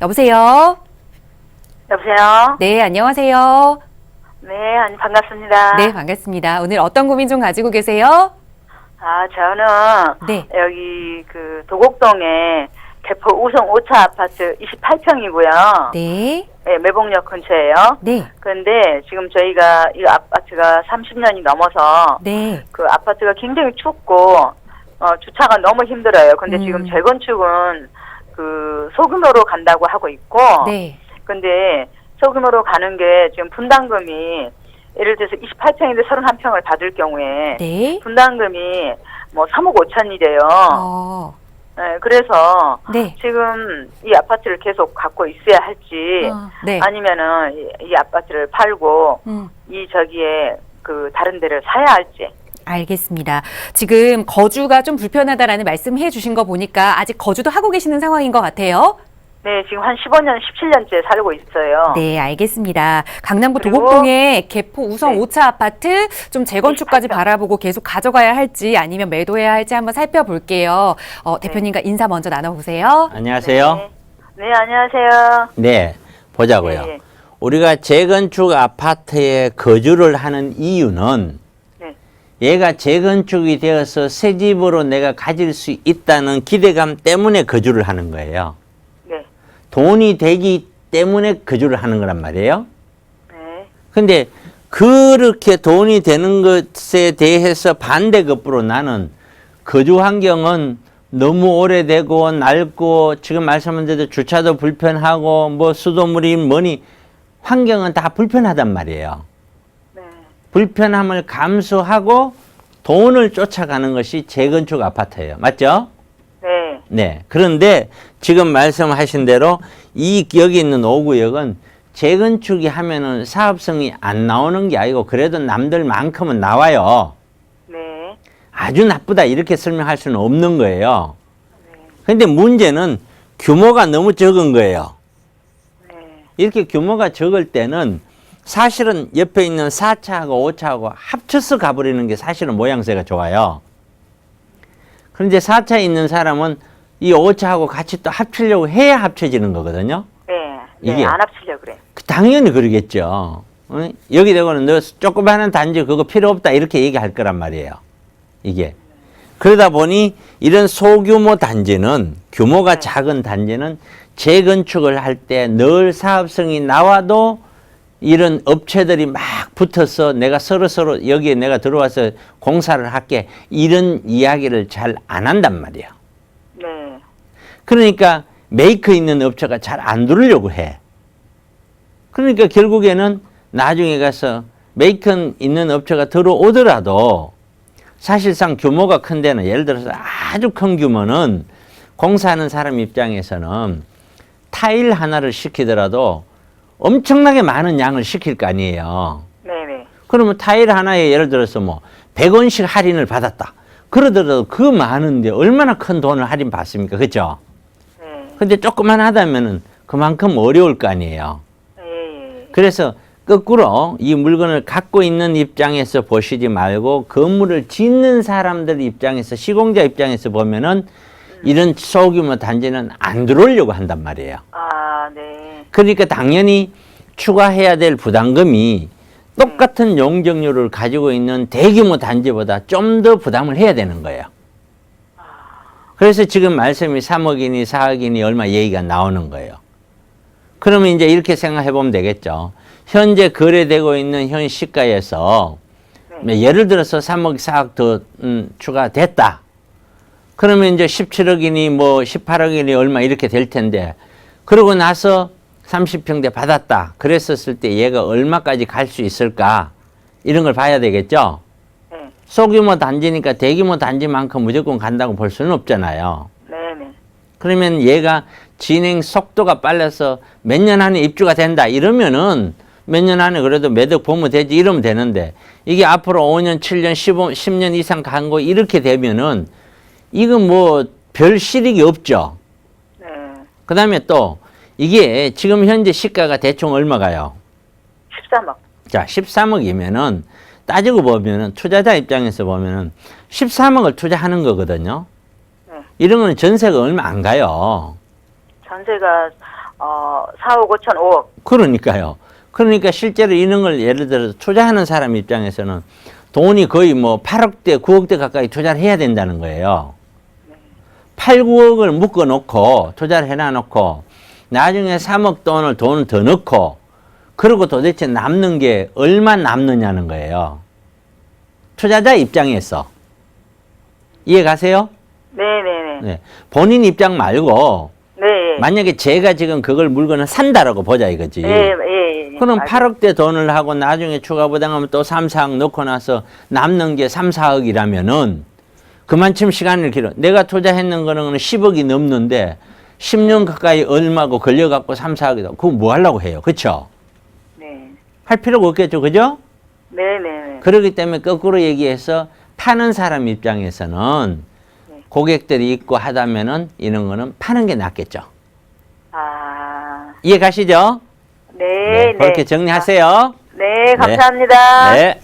여보세요? 여보세요? 네, 안녕하세요. 네, 반갑습니다. 네, 반갑습니다. 오늘 어떤 고민 좀 가지고 계세요? 저는 네. 여기 그 도곡동에 개포 우성 5차 아파트 28평이고요. 네. 네, 매봉역 근처예요. 네. 그런데 지금 저희가 이 아파트가 30년이 넘어서 네. 그 아파트가 굉장히 춥고 주차가 너무 힘들어요. 근데 지금 재건축은 그 소규모로 간다고 하고 있고 네. 근데 소규모로 가는 게 지금 분담금이 예를 들어서 28평인데 31평을 받을 경우에 네. 분담금이 뭐 3억 5천이래요. 네, 그래서 네. 지금 이 아파트를 계속 갖고 있어야 할지 네. 아니면은 이 아파트를 팔고 이 저기에 그 다른 데를 사야 할지. 알겠습니다. 지금 거주가 좀 불편하다라는 말씀해 주신 거 보니까 아직 거주도 하고 계시는 상황인 것 같아요. 네, 지금 한 15년, 17년째 살고 있어요. 네, 알겠습니다. 강남구 그리고 도곡동의 개포 우성 네. 5차 아파트 좀 재건축까지 28평. 바라보고 계속 가져가야 할지 아니면 매도해야 할지 한번 살펴볼게요. 대표님과 인사 먼저 나눠보세요. 안녕하세요. 네, 네 안녕하세요. 네, 보자고요. 네. 우리가 재건축 아파트에 거주를 하는 이유는 네. 얘가 재건축이 되어서 새 집으로 내가 가질 수 있다는 기대감 때문에 거주를 하는 거예요. 네. 돈이 되기 때문에 거주를 하는 거란 말이에요. 네. 근데 그렇게 돈이 되는 것에 대해서 반대급부로 나는 거주 환경은 너무 오래되고 낡고 지금 말씀한 대로 주차도 불편하고 뭐 수도물이 뭐니 환경은 다 불편하단 말이에요. 네. 불편함을 감수하고 돈을 쫓아가는 것이 재건축 아파트예요. 맞죠? 네. 네. 그런데 지금 말씀하신 대로 여기 있는 5구역은 재건축이 하면은 사업성이 안 나오는 게 아니고 그래도 남들만큼은 나와요. 네. 아주 나쁘다 이렇게 설명할 수는 없는 거예요. 근데 문제는 규모가 너무 적은 거예요. 네. 이렇게 규모가 적을 때는 사실은 옆에 있는 4차하고 5차하고 합쳐서 가버리는 게 사실은 모양새가 좋아요. 그런데 4차에 있는 사람은 이 5차하고 같이 또 합치려고 해야 합쳐지는 거거든요. 네. 네. 이게 안 합치려고 그래. 당연히 그러겠죠. 여기 되고는 너 조그마한 단지 그거 필요 없다 이렇게 얘기할 거란 말이에요. 이게. 그러다 보니 이런 소규모 단지는 규모가 작은 단지는 재건축을 할 때 늘 사업성이 나와도 이런 업체들이 막 붙어서 내가 서로 여기에 내가 들어와서 공사를 할게 이런 이야기를 잘 안 한단 말이에요. 네. 그러니까 메이커 있는 업체가 잘 안 들으려고 해. 그러니까 결국에는 나중에 가서 메이커 있는 업체가 들어오더라도 사실상 규모가 큰 데는 예를 들어서 아주 큰 규모는 공사하는 사람 입장에서는 타일 하나를 시키더라도 엄청나게 많은 양을 시킬 거 아니에요. 네네. 그러면 타일 하나에 예를 들어서 뭐 100원씩 할인을 받았다. 그러더라도 그 많은데 얼마나 큰 돈을 할인 받습니까? 그죠? 네. 근데 조그만 하다면은 그만큼 어려울 거 아니에요. 예. 그래서 거꾸로 이 물건을 갖고 있는 입장에서 보시지 말고 건물을 짓는 사람들 입장에서 시공자 입장에서 보면은 이런 소규모 단지는 안 들어오려고 한단 말이에요. 네. 그러니까 당연히 추가해야 될 부담금이 똑같은 용적률을 가지고 있는 대규모 단지보다 좀 더 부담을 해야 되는 거예요. 그래서 지금 말씀이 3억이니 4억이니 얼마 얘기가 나오는 거예요. 그러면 이제 이렇게 생각해 보면 되겠죠. 현재 거래되고 있는 현 시가에서 예를 들어서 3억, 4억 더 추가됐다. 그러면 이제 17억이니 뭐 18억이니 얼마 이렇게 될 텐데 그러고 나서 30평대 받았다. 그랬었을 때 얘가 얼마까지 갈 수 있을까? 이런 걸 봐야 되겠죠. 네. 소규모 단지니까 대규모 단지만큼 무조건 간다고 볼 수는 없잖아요. 네네. 그러면 얘가 진행 속도가 빨라서 몇 년 안에 입주가 된다 이러면은 몇 년 안에 그래도 매덕 보면 되지 이러면 되는데 이게 앞으로 5년, 7년, 10년 이상 간 거 이렇게 되면은 이건 뭐 별 실익이 없죠. 네. 그 다음에 또 이게 지금 현재 시가가 대충 얼마가요? 13억. 자, 13억이면은 따지고 보면은 투자자 입장에서 보면은 13억을 투자하는 거거든요. 네. 이런 거는 전세가 얼마 안 가요. 전세가 4억 5천 5억. 그러니까요. 그러니까 실제로 이런 걸 예를 들어서 투자하는 사람 입장에서는 돈이 거의 뭐 8억대, 9억대 가까이 투자를 해야 된다는 거예요. 8, 9억을 묶어 놓고 투자를 해놔 놓고 나중에 3억 돈을 더 넣고 그리고 도대체 남는 게 얼마 남느냐는 거예요. 투자자 입장에서. 이해 가세요? 네네네. 네. 본인 입장 말고 네. 만약에 제가 지금 그걸 물건을 산다라고 보자 이거지. 예. 그럼 알겠- 8억대 돈을 하고 나중에 추가 부담하면 또 3, 4억 넣고 나서 남는 게 3, 4억이라면은 그만큼 시간을 길어. 내가 투자했는 거는 10억이 넘는데 10년 가까이 얼마고 걸려갖고 3, 4억이다. 그거 뭐 하려고 해요? 그쵸? 네. 할 필요가 없겠죠. 그죠? 네네네. 그렇기 때문에 거꾸로 얘기해서 파는 사람 입장에서는 네. 고객들이 있고 하다면은 이런 거는 파는 게 낫겠죠. 아, 이해 가시죠? 네. 그렇게 정리하세요. 네, 감사합니다. 네.